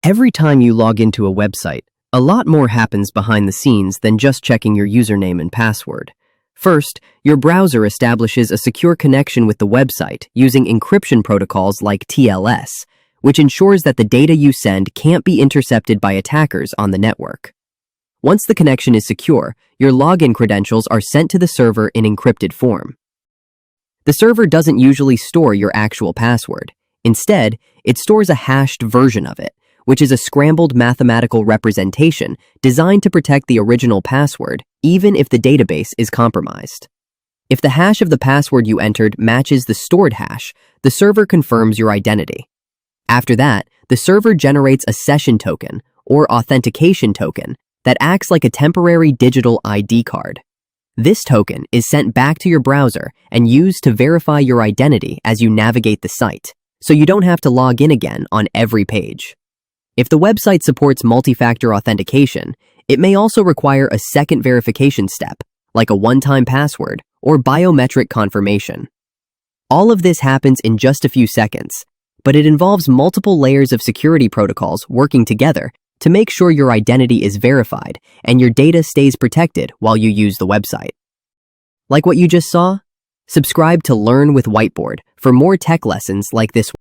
Every time you log into a website, a lot more happens behind the scenes than just checking your username and password. First, your browser establishes a secure connection with the website using encryption protocols like TLS, which ensures that the data you send can't be intercepted by attackers on the network. Once the connection is secure, your login credentials are sent to the server in encrypted form. The server doesn't usually store your actual password. Instead, it stores a hashed version of it, which is a scrambled mathematical representation designed to protect the original password, even if the database is compromised. If the hash of the password you entered matches the stored hash, the server confirms your identity. After that, the server generates a session token, or authentication token, that acts like a temporary digital ID card. This token is sent back to your browser and used to verify your identity as you navigate the site, so you don't have to log in again on every page. If the website supports multi-factor authentication, it may also require a second verification step, like a one-time password or biometric confirmation. All of this happens in just a few seconds, but it involves multiple layers of security protocols working together to make sure your identity is verified and your data stays protected while you use the website. Like what you just saw? Subscribe to Learn with Whiteboard for more tech lessons like this.